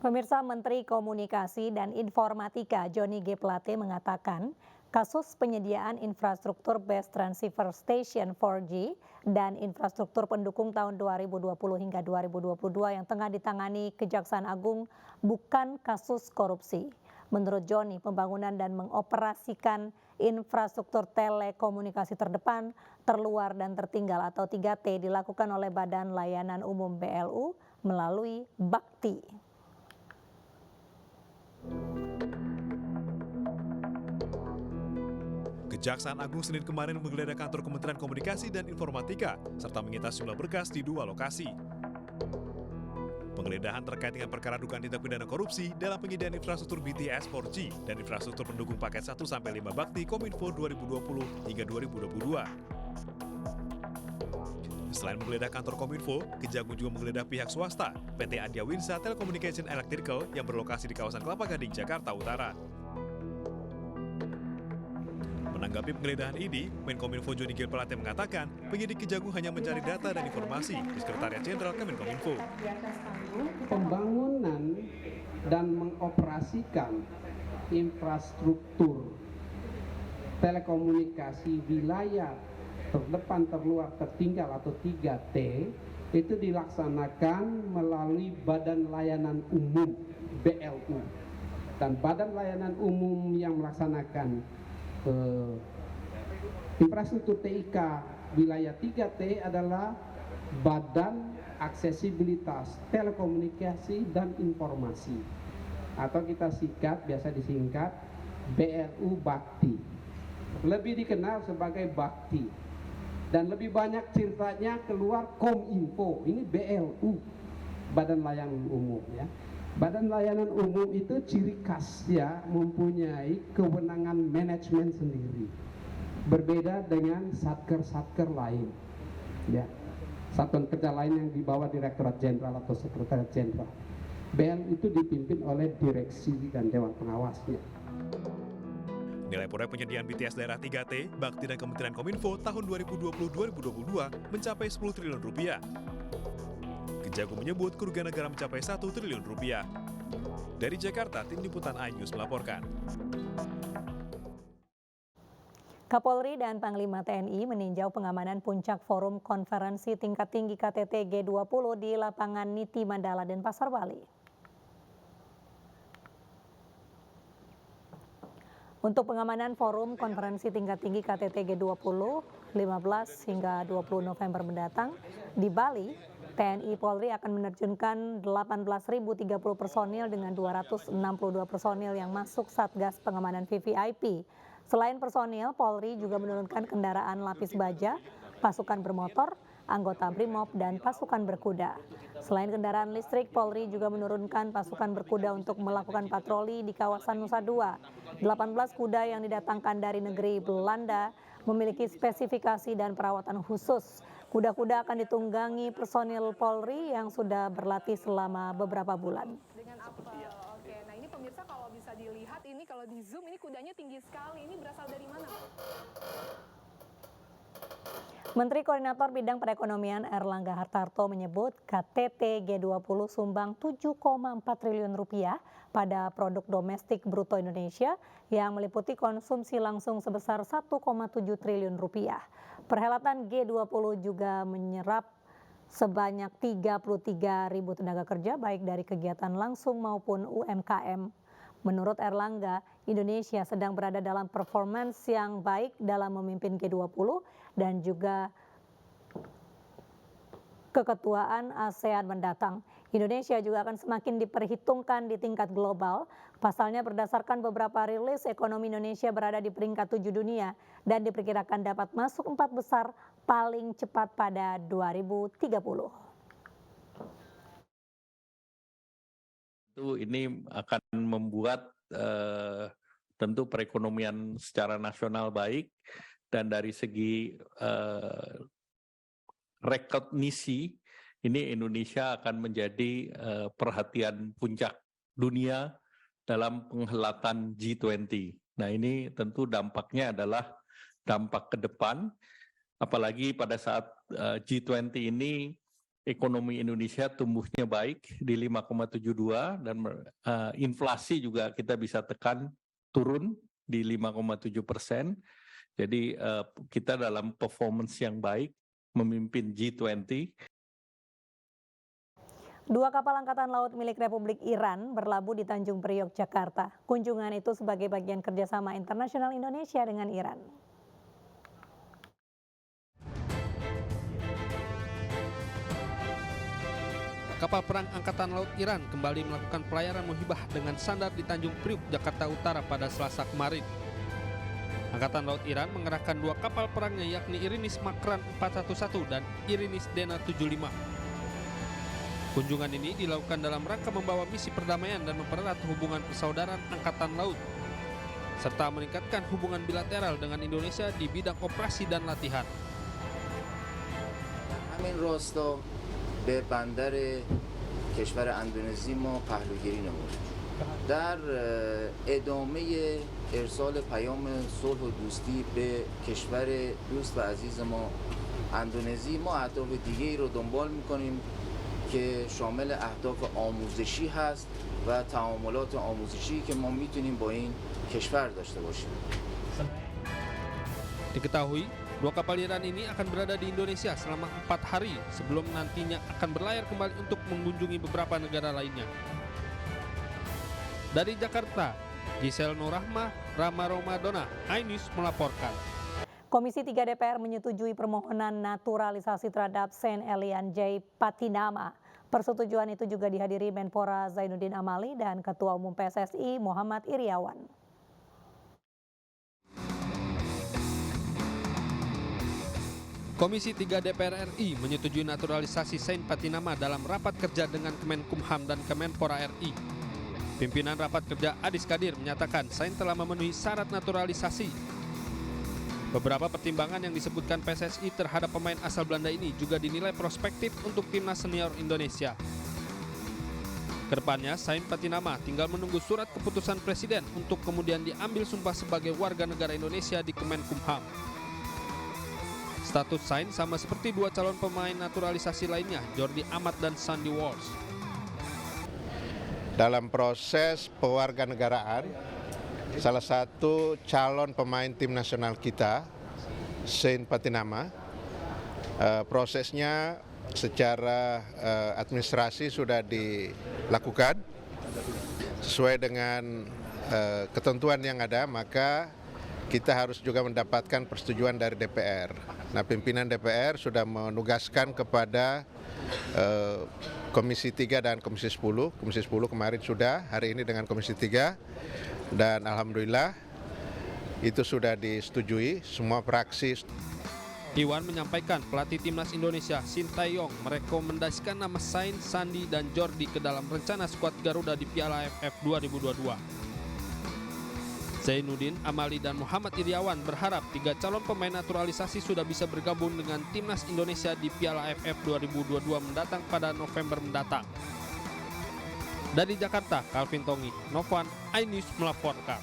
Pemirsa, Menteri Komunikasi dan Informatika Johnny G. Plate mengatakan kasus penyediaan infrastruktur base transceiver station 4G dan infrastruktur pendukung tahun 2020 hingga 2022 yang tengah ditangani Kejaksaan Agung bukan kasus korupsi. Menurut Johnny, pembangunan dan mengoperasikan infrastruktur telekomunikasi terdepan, terluar dan tertinggal atau 3T dilakukan oleh Badan Layanan Umum BLU melalui Bakti. Kejaksaan Agung Senin kemarin menggeledah kantor Kementerian Komunikasi dan Informatika serta menyita sejumlah berkas di 2 lokasi. Penggeledahan terkait dengan perkara dugaan tindak pidana korupsi dalam penyediaan infrastruktur BTS 4G dan infrastruktur pendukung paket 1-5 Bakti Kominfo 2020 hingga 2022. Selain menggeledah kantor Kominfo, Kejagung juga menggeledah pihak swasta, PT Adia Winsa Telecommunication Electrical yang berlokasi di kawasan Kelapa Gading, Jakarta Utara. Menanggapi penggeledahan ini, Menkominfo Johnny G. Plate mengatakan penyidik Kejagung hanya mencari data dan informasi di Sekretariat Jenderal Kemenkominfo. Pembangunan dan mengoperasikan infrastruktur telekomunikasi wilayah terdepan, terluar, tertinggal atau 3T itu dilaksanakan melalui Badan Layanan Umum BLU, dan Badan Layanan Umum yang melaksanakan infrastruktur TIK wilayah 3T adalah Badan Aksesibilitas Telekomunikasi dan Informasi, atau kita biasa disingkat BLU Bakti, lebih dikenal sebagai Bakti, dan lebih banyak ceritanya keluar Kominfo. Ini BLU, Badan Layanan Umum ya. Badan Layanan Umum itu ciri khas ya, mempunyai kewenangan manajemen sendiri. Berbeda dengan satker-satker lain. Ya. Satuan kerja lain yang di bawah Direktorat Jenderal atau Sekretariat Jenderal. BLU itu dipimpin oleh direksi dan dewan pengawasnya. Nilai proyek penyediaan BTS daerah 3T, Bakti dan Kementerian Kominfo tahun 2020-2022 mencapai 10 triliun rupiah. Kejagung menyebut kerugian negara mencapai 1 triliun rupiah. Dari Jakarta, tim liputan iNews melaporkan. Kapolri dan Panglima TNI meninjau pengamanan puncak forum konferensi tingkat tinggi KTT G20 di lapangan Niti Mandala, Denpasar, Bali. Untuk pengamanan forum konferensi tingkat tinggi KTT G20 15 hingga 20 November mendatang di Bali, TNI Polri akan menerjunkan 18.030 personil dengan 262 personil yang masuk Satgas Pengamanan VVIP. Selain personil, Polri juga menurunkan kendaraan lapis baja, pasukan bermotor, anggota BRIMOB, dan pasukan berkuda. Selain kendaraan listrik, Polri juga menurunkan pasukan berkuda untuk melakukan patroli di kawasan Nusa Dua. 18 kuda yang didatangkan dari negeri Belanda memiliki spesifikasi dan perawatan khusus. Kuda-kuda akan ditunggangi personil Polri yang sudah berlatih selama beberapa bulan. Dengan apa? Oke, nah ini pemirsa kalau bisa dilihat ini kalau di zoom ini kudanya tinggi sekali. Ini berasal dari mana? Menteri Koordinator Bidang Perekonomian Erlangga Hartarto menyebut KTT G20 sumbang 7,4 triliun rupiah pada produk domestik bruto Indonesia yang meliputi konsumsi langsung sebesar 1,7 triliun rupiah. Perhelatan G20 juga menyerap sebanyak 33.000 tenaga kerja baik dari kegiatan langsung maupun UMKM. Menurut Erlangga, Indonesia sedang berada dalam performance yang baik dalam memimpin G20 dan juga keketuaan ASEAN mendatang. Indonesia juga akan semakin diperhitungkan di tingkat global. Pasalnya berdasarkan beberapa rilis, ekonomi Indonesia berada di peringkat 7 dunia dan diperkirakan dapat masuk 4 besar paling cepat pada 2030. Ini akan membuat tentu perekonomian secara nasional baik, dan dari segi rekognisi ini Indonesia akan menjadi perhatian puncak dunia dalam penghelatan G20. Nah, ini tentu dampaknya adalah dampak ke depan, apalagi pada saat G20 ini ekonomi Indonesia tumbuhnya baik di 5,72 dan inflasi juga kita bisa tekan turun di 5,7%. Jadi kita dalam performance yang baik memimpin G20. Dua kapal angkatan laut milik Republik Iran berlabuh di Tanjung Priok, Jakarta. Kunjungan itu sebagai bagian kerjasama internasional Indonesia dengan Iran. Kapal perang Angkatan Laut Iran kembali melakukan pelayaran muhibah dengan sandar di Tanjung Priok, Jakarta Utara pada Selasa kemarin. Angkatan Laut Iran mengerahkan dua kapal perangnya yakni Irinis Makran 411 dan Irinis Dena 75. Kunjungan ini dilakukan dalam rangka membawa misi perdamaian dan mempererat hubungan persaudaraan Angkatan Laut, serta meningkatkan hubungan bilateral dengan Indonesia di bidang operasi dan latihan. همین راستا به بندر کشور اندونزی ما پهلوگیری نمود. در ادامه ارسال پیام صلح و دوستی به کشور دوست و عزیز ما اندونزی ما اهداف دیگه‌ای رو دنبال می‌کنیم که شامل اهداف آموزشی هست و تعاملات آموزشی که ما میتونیم با این کشور داشته باشیم. Diketahui, dua kapal Iran ini akan berada di Indonesia selama 4 hari sebelum nantinya akan berlayar kembali untuk mengunjungi beberapa negara lainnya. Dari Jakarta, Gisel Nurrahma, Rama Romadona, iNews melaporkan. Komisi 3 DPR menyetujui permohonan naturalisasi terhadap Saint Elian J. Patinama. Persetujuan itu juga dihadiri Menpora Zainuddin Amali dan Ketua Umum PSSI Muhammad Iriawan. Komisi 3 DPR RI menyetujui naturalisasi Saint Patinama dalam rapat kerja dengan Kemenkumham dan Kemenpora RI. Pimpinan rapat kerja Adis Kadir menyatakan Saint telah memenuhi syarat naturalisasi. Beberapa pertimbangan yang disebutkan PSSI terhadap pemain asal Belanda ini juga dinilai prospektif untuk timnas senior Indonesia. Kedepannya, Saint Patinama tinggal menunggu surat keputusan Presiden untuk kemudian diambil sumpah sebagai warga negara Indonesia di Kemenkumham. Status Saint sama seperti dua calon pemain naturalisasi lainnya, Jordi Amat dan Sandy Walsh. Dalam proses pewarganegaraan, salah satu calon pemain tim nasional kita, Saint Patinama, prosesnya secara administrasi sudah dilakukan sesuai dengan ketentuan yang ada, maka kita harus juga mendapatkan persetujuan dari DPR. Nah, pimpinan DPR sudah menugaskan kepada Komisi 3 dan Komisi 10. Komisi 10 kemarin sudah, hari ini dengan Komisi 3. Dan alhamdulillah itu sudah disetujui semua fraksi. Iwan menyampaikan pelatih timnas Indonesia Sintayong merekomendasikan nama Saint, Sandi, dan Jordi ke dalam rencana skuad Garuda di Piala AFF 2022. Zainuddin Amali dan Muhammad Iriawan berharap 3 calon pemain naturalisasi sudah bisa bergabung dengan timnas Indonesia di Piala AFF 2022 mendatang pada November mendatang. Dari Jakarta, Calvin Tongi, Novan, iNews melaporkan.